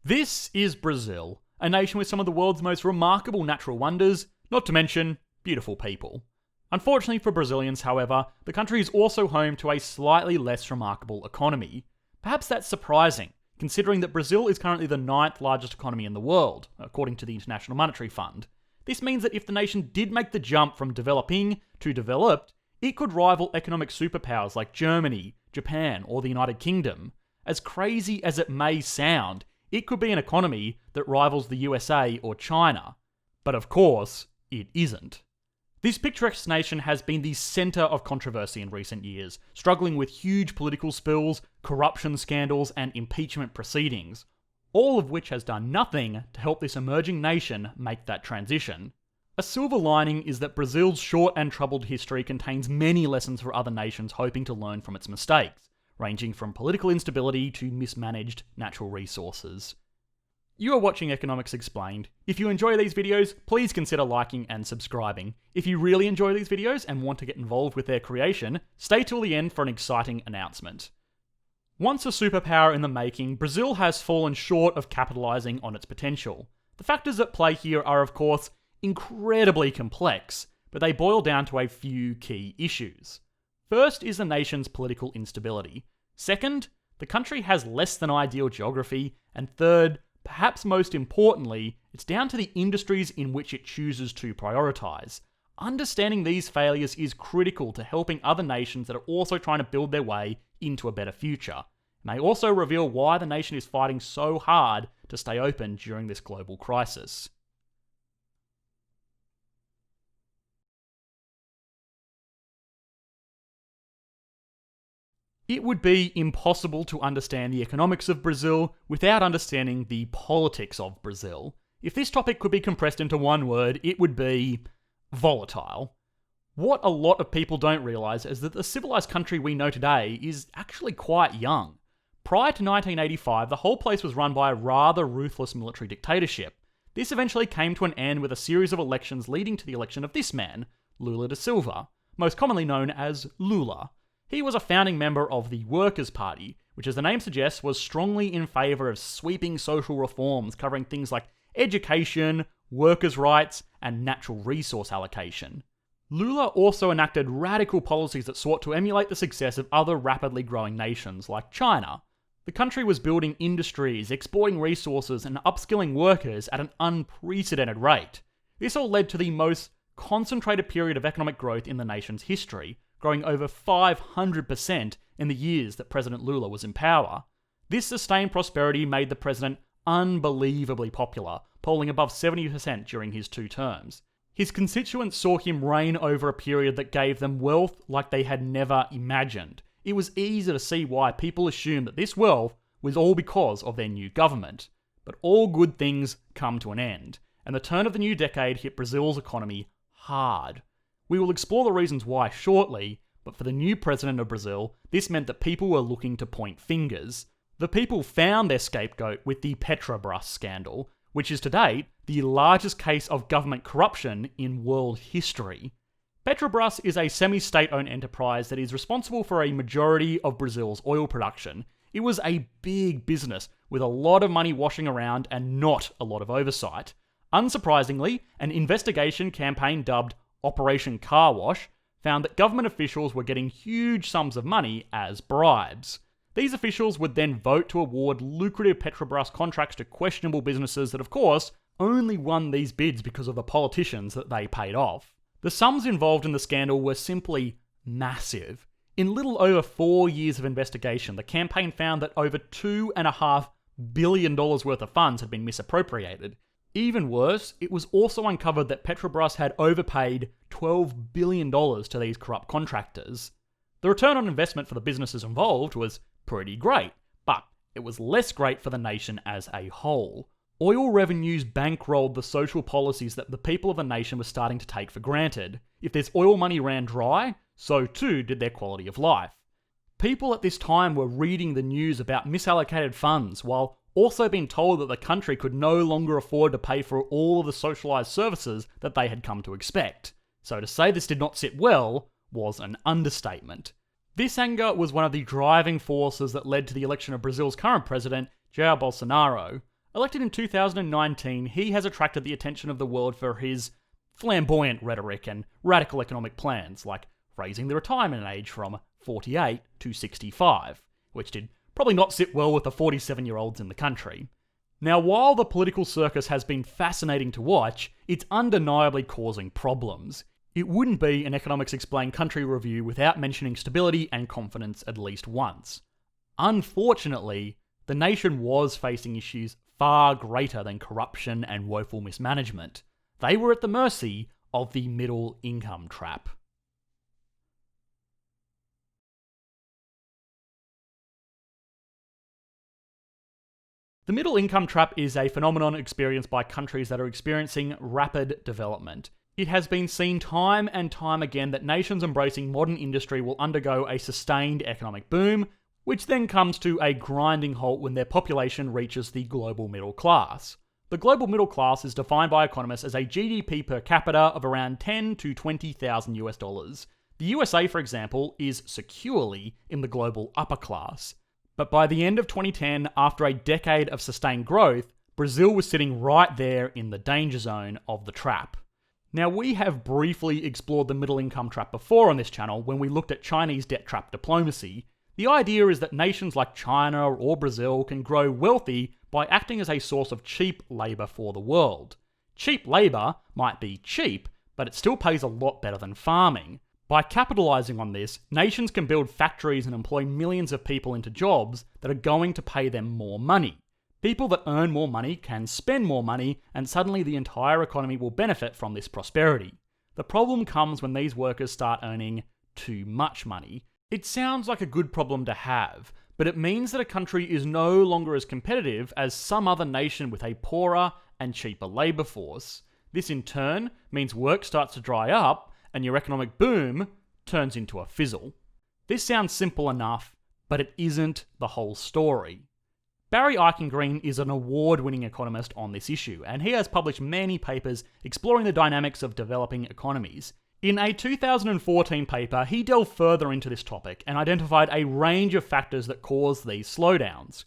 This is Brazil, a nation with some of the world's most remarkable natural wonders, not to mention beautiful people. Unfortunately for Brazilians, however, the country is also home to a slightly less remarkable economy. Perhaps that's surprising, considering that Brazil is currently the 9th largest economy in the world, according to the International Monetary Fund. This means that if the nation did make the jump from developing to developed, it could rival economic superpowers like Germany, Japan, or the United Kingdom. As crazy as it may sound, it could be an economy that rivals the USA or China. But of course, it isn't. This picturesque nation has been the centre of controversy in recent years, struggling with huge political spills, corruption scandals, and impeachment proceedings, all of which has done nothing to help this emerging nation make that transition. A silver lining is that Brazil's short and troubled history contains many lessons for other nations hoping to learn from its mistakes, ranging from political instability to mismanaged natural resources. You are watching Economics Explained. If you enjoy these videos, please consider liking and subscribing. If you really enjoy these videos and want to get involved with their creation, stay till the end for an exciting announcement. Once a superpower in the making, Brazil has fallen short of capitalising on its potential. The factors at play here are, of course, incredibly complex, but they boil down to a few key issues. First is the nation's political instability. Second, the country has less than ideal geography. And third, perhaps most importantly, it's down to the industries in which it chooses to prioritise. Understanding these failures is critical to helping other nations that are also trying to build their way into a better future. It may also reveal why the nation is fighting so hard to stay open during this global crisis. It would be impossible to understand the economics of Brazil without understanding the politics of Brazil. If this topic could be compressed into one word, it would be volatile. What a lot of people don't realise is that the civilised country we know today is actually quite young. Prior to 1985, the whole place was run by a rather ruthless military dictatorship. This eventually came to an end with a series of elections leading to the election of this man, Lula da Silva, most commonly known as Lula. He was a founding member of the Workers' Party, which as the name suggests was strongly in favour of sweeping social reforms covering things like education, workers' rights, and natural resource allocation. Lula also enacted radical policies that sought to emulate the success of other rapidly growing nations like China. The country was building industries, exporting resources, and upskilling workers at an unprecedented rate. This all led to the most concentrated period of economic growth in the nation's history, growing over 500% in the years that President Lula was in power. This sustained prosperity made the president unbelievably popular, polling above 70% during his 2 terms. His constituents saw him reign over a period that gave them wealth like they had never imagined. It was easy to see why people assumed that this wealth was all because of their new government. But all good things come to an end, and the turn of the new decade hit Brazil's economy hard. We will explore the reasons why shortly, but for the new president of Brazil, this meant that people were looking to point fingers. The people found their scapegoat with the Petrobras scandal, which is to date the largest case of government corruption in world history. Petrobras is a semi-state-owned enterprise that is responsible for a majority of Brazil's oil production. It was a big business with a lot of money washing around and not a lot of oversight. Unsurprisingly, an investigation campaign dubbed Operation Car Wash found that government officials were getting huge sums of money as bribes. These officials would then vote to award lucrative Petrobras contracts to questionable businesses that, of course, only won these bids because of the politicians that they paid off. The sums involved in the scandal were simply massive. In little over 4 years of investigation, the campaign found that over $2.5 billion worth of funds had been misappropriated. Even worse, it was also uncovered that Petrobras had overpaid $12 billion to these corrupt contractors. The return on investment for the businesses involved was pretty great, but it was less great for the nation as a whole. Oil revenues bankrolled the social policies that the people of the nation were starting to take for granted. If this oil money ran dry, so too did their quality of life. People at this time were reading the news about misallocated funds, while also being told that the country could no longer afford to pay for all of the socialised services that they had come to expect. So to say this did not sit well was an understatement. This anger was one of the driving forces that led to the election of Brazil's current president, Jair Bolsonaro. Elected in 2019, he has attracted the attention of the world for his flamboyant rhetoric and radical economic plans, like raising the retirement age from 48 to 65, which did probably not sit well with the 47-year-olds in the country. Now, while the political circus has been fascinating to watch, it's undeniably causing problems. It wouldn't be an Economics Explained country review without mentioning stability and confidence at least once. Unfortunately, the nation was facing issues far greater than corruption and woeful mismanagement. They were at the mercy of the middle income trap. The middle income trap is a phenomenon experienced by countries that are experiencing rapid development. It has been seen time and time again that nations embracing modern industry will undergo a sustained economic boom, which then comes to a grinding halt when their population reaches the global middle class. The global middle class is defined by economists as a GDP per capita of around $10,000 to $20,000. The USA, for example, is securely in the global upper class. But by the end of 2010, after a decade of sustained growth, Brazil was sitting right there in the danger zone of the trap. Now, we have briefly explored the middle income trap before on this channel when we looked at Chinese debt trap diplomacy. The idea is that nations like China or Brazil can grow wealthy by acting as a source of cheap labour for the world. Cheap labour might be cheap, but it still pays a lot better than farming. By capitalising on this, nations can build factories and employ millions of people into jobs that are going to pay them more money. People that earn more money can spend more money, and suddenly the entire economy will benefit from this prosperity. The problem comes when these workers start earning too much money. It sounds like a good problem to have, but it means that a country is no longer as competitive as some other nation with a poorer and cheaper labour force. This in turn means work starts to dry up, and your economic boom turns into a fizzle. This sounds simple enough, but it isn't the whole story. Barry Eichengreen is an award-winning economist on this issue, and he has published many papers exploring the dynamics of developing economies. In a 2014 paper, he delved further into this topic and identified a range of factors that cause these slowdowns.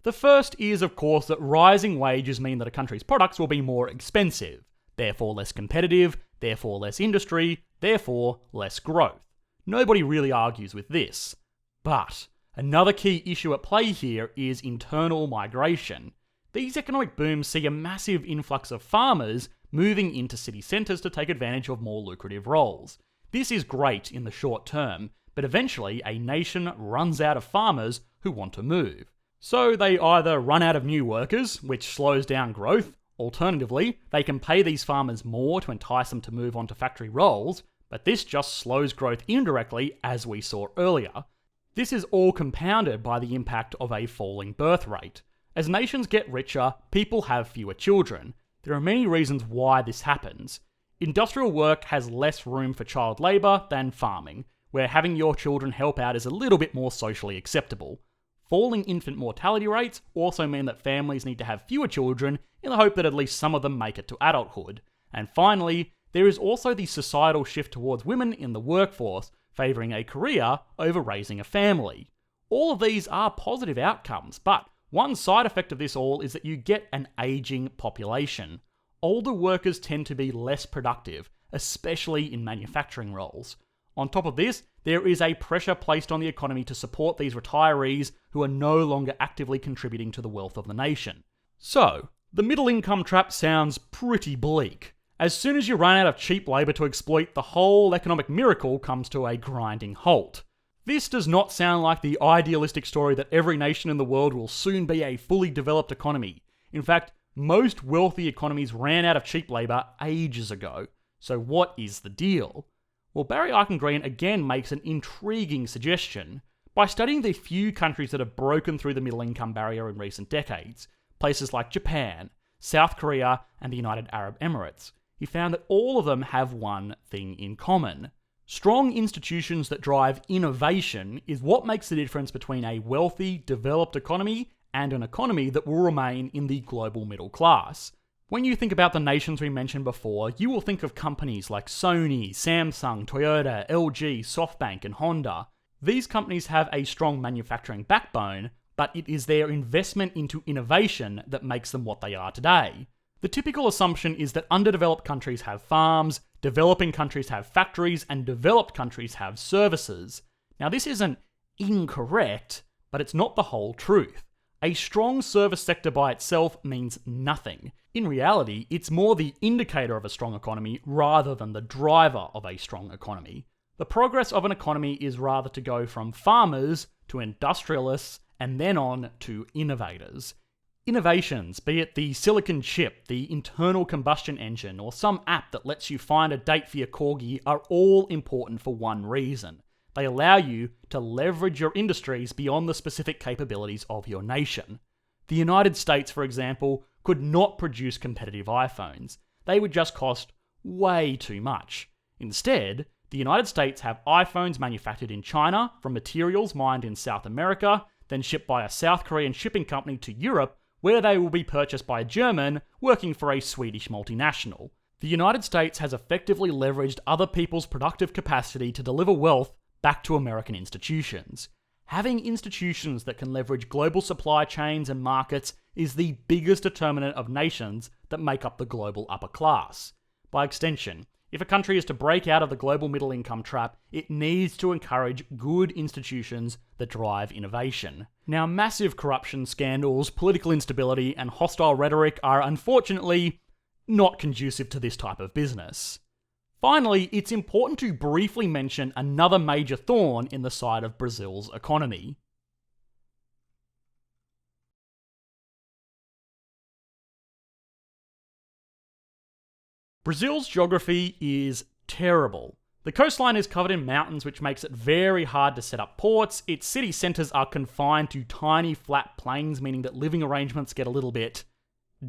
The first is, of course, that rising wages mean that a country's products will be more expensive, therefore less competitive, therefore less industry, therefore less growth. Nobody really argues with this. But another key issue at play here is internal migration. These economic booms see a massive influx of farmers moving into city centres to take advantage of more lucrative roles. This is great in the short term, but eventually a nation runs out of farmers who want to move. So they either run out of new workers, which slows down growth. Alternatively, they can pay these farmers more to entice them to move on to factory roles, but this just slows growth indirectly, as we saw earlier. This is all compounded by the impact of a falling birth rate. As nations get richer, people have fewer children. There are many reasons why this happens. Industrial work has less room for child labour than farming, where having your children help out is a little bit more socially acceptable. Falling infant mortality rates also mean that families need to have fewer children in the hope that at least some of them make it to adulthood. And finally, there is also the societal shift towards women in the workforce, favouring a career over raising a family. All of these are positive outcomes, but one side effect of this all is that you get an ageing population. Older workers tend to be less productive, especially in manufacturing roles. On top of this, there is a pressure placed on the economy to support these retirees who are no longer actively contributing to the wealth of the nation. So, the middle income trap sounds pretty bleak. As soon as you run out of cheap labour to exploit, the whole economic miracle comes to a grinding halt. This does not sound like the idealistic story that every nation in the world will soon be a fully developed economy. In fact, most wealthy economies ran out of cheap labour ages ago. So what is the deal? Well, Barry Eichengreen again makes an intriguing suggestion. By studying the few countries that have broken through the middle income barrier in recent decades, places like Japan, South Korea, and the United Arab Emirates, he found that all of them have one thing in common. Strong institutions that drive innovation is what makes the difference between a wealthy, developed economy and an economy that will remain in the global middle class. When you think about the nations we mentioned before, you will think of companies like Sony, Samsung, Toyota, LG, SoftBank, and Honda. These companies have a strong manufacturing backbone, but it is their investment into innovation that makes them what they are today. The typical assumption is that underdeveloped countries have farms, developing countries have factories, and developed countries have services. Now, this isn't incorrect, but it's not the whole truth. A strong service sector by itself means nothing. In reality, it's more the indicator of a strong economy rather than the driver of a strong economy. The progress of an economy is rather to go from farmers to industrialists and then on to innovators. Innovations, be it the silicon chip, the internal combustion engine, or some app that lets you find a date for your corgi, are all important for one reason. They allow you to leverage your industries beyond the specific capabilities of your nation. The United States, for example, could not produce competitive iPhones. They would just cost way too much. Instead, the United States have iPhones manufactured in China from materials mined in South America, then shipped by a South Korean shipping company to Europe, where they will be purchased by a German working for a Swedish multinational. The United States has effectively leveraged other people's productive capacity to deliver wealth back to American institutions. Having institutions that can leverage global supply chains and markets is the biggest determinant of nations that make up the global upper class. By extension, if a country is to break out of the global middle income trap, it needs to encourage good institutions that drive innovation. Now, massive corruption scandals, political instability, and hostile rhetoric are unfortunately not conducive to this type of business. Finally, it's important to briefly mention another major thorn in the side of Brazil's economy. Brazil's geography is terrible. The coastline is covered in mountains, which makes it very hard to set up ports. Its city centres are confined to tiny flat plains, meaning that living arrangements get a little bit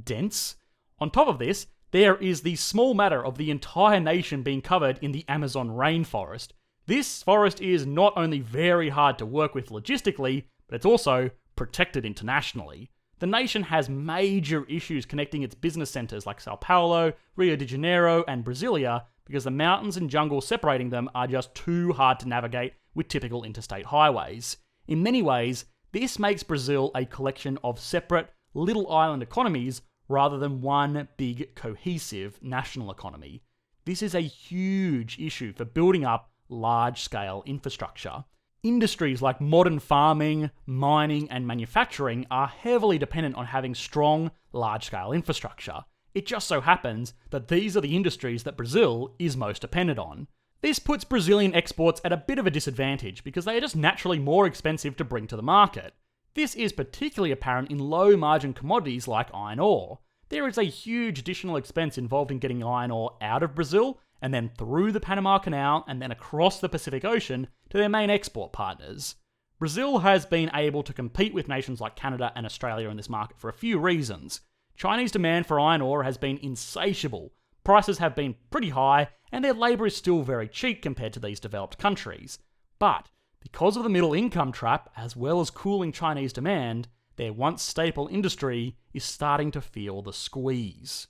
dense. On top of this, there is the small matter of the entire nation being covered in the Amazon rainforest. This forest is not only very hard to work with logistically, but it's also protected internationally. The nation has major issues connecting its business centres like Sao Paulo, Rio de Janeiro, and Brasilia because the mountains and jungle separating them are just too hard to navigate with typical interstate highways. In many ways, this makes Brazil a collection of separate, little island economies rather than one big, cohesive national economy. This is a huge issue for building up large-scale infrastructure. Industries like modern farming, mining, and manufacturing are heavily dependent on having strong, large-scale infrastructure. It just so happens that these are the industries that Brazil is most dependent on. This puts Brazilian exports at a bit of a disadvantage because they are just naturally more expensive to bring to the market. This is particularly apparent in low-margin commodities like iron ore. There is a huge additional expense involved in getting iron ore out of Brazil and then through the Panama Canal and then across the Pacific Ocean to their main export partners. Brazil has been able to compete with nations like Canada and Australia in this market for a few reasons. Chinese demand for iron ore has been insatiable, prices have been pretty high, and their labour is still very cheap compared to these developed countries. But because of the middle income trap, as well as cooling Chinese demand, their once staple industry is starting to feel the squeeze.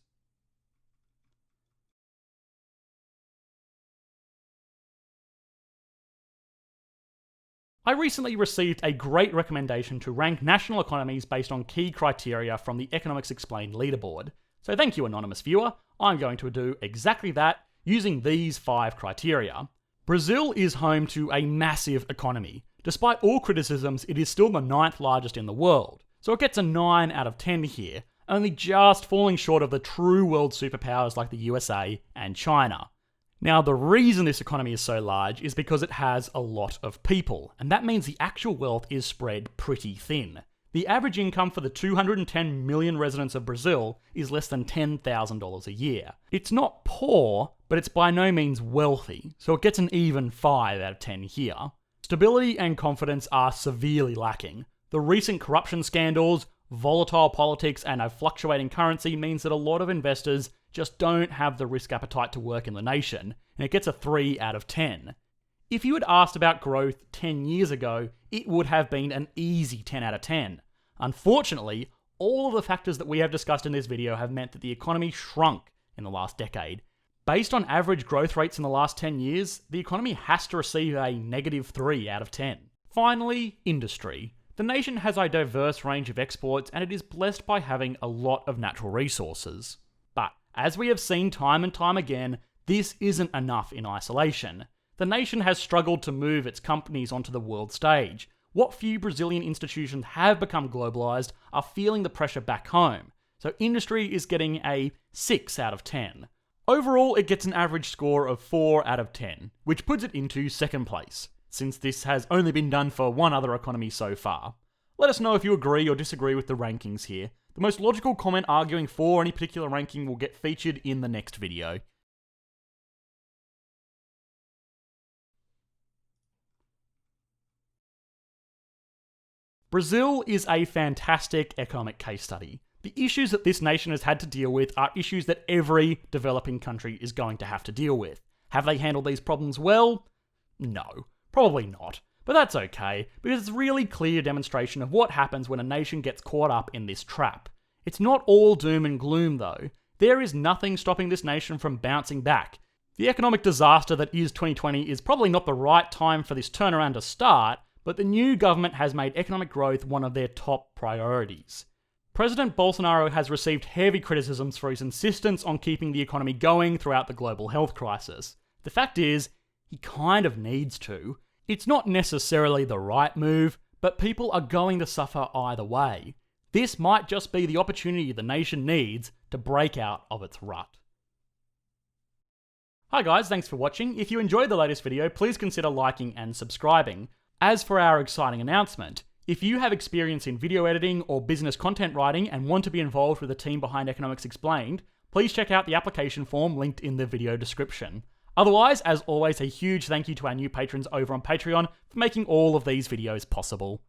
I recently received a great recommendation to rank national economies based on key criteria from the Economics Explained leaderboard. So thank you, anonymous viewer. I'm going to do exactly that using these 5 criteria. Brazil is home to a massive economy. Despite all criticisms, it is still the 9th largest in the world. So it gets a 9 out of 10 here, only just falling short of the true world superpowers like the USA and China. Now, the reason this economy is so large is because it has a lot of people, and that means the actual wealth is spread pretty thin. The average income for the 210 million residents of Brazil is less than $10,000 a year. It's not poor, but it's by no means wealthy, so it gets an even 5 out of 10 here. Stability and confidence are severely lacking. The recent corruption scandals, volatile politics, and a fluctuating currency means that a lot of investors just don't have the risk appetite to work in the nation, and it gets a 3 out of 10. If you had asked about growth 10 years ago, it would have been an easy 10 out of 10. Unfortunately, all of the factors that we have discussed in this video have meant that the economy shrunk in the last decade. Based on average growth rates in the last 10 years, the economy has to receive a -3 out of 10. Finally, industry. The nation has a diverse range of exports and it is blessed by having a lot of natural resources. But, as we have seen time and time again, this isn't enough in isolation. The nation has struggled to move its companies onto the world stage. What few Brazilian institutions have become globalised are feeling the pressure back home, so industry is getting a 6 out of 10. Overall, it gets an average score of 4 out of 10, which puts it into second place, since this has only been done for one other economy so far. Let us know if you agree or disagree with the rankings here. The most logical comment arguing for any particular ranking will get featured in the next video. Brazil is a fantastic economic case study. The issues that this nation has had to deal with are issues that every developing country is going to have to deal with. Have they handled these problems well? No, probably not. But that's okay, because it's a really clear demonstration of what happens when a nation gets caught up in this trap. It's not all doom and gloom though. There is nothing stopping this nation from bouncing back. The economic disaster that is 2020 is probably not the right time for this turnaround to start, but the new government has made economic growth one of their top priorities. President Bolsonaro has received heavy criticisms for his insistence on keeping the economy going throughout the global health crisis. The fact is, he kind of needs to. It's not necessarily the right move, but people are going to suffer either way. This might just be the opportunity the nation needs to break out of its rut. Hi guys, thanks for watching. If you enjoyed the latest video, please consider liking and subscribing. As for our exciting announcement, if you have experience in video editing or business content writing and want to be involved with the team behind Economics Explained, please check out the application form linked in the video description. Otherwise, as always, a huge thank you to our new patrons over on Patreon for making all of these videos possible.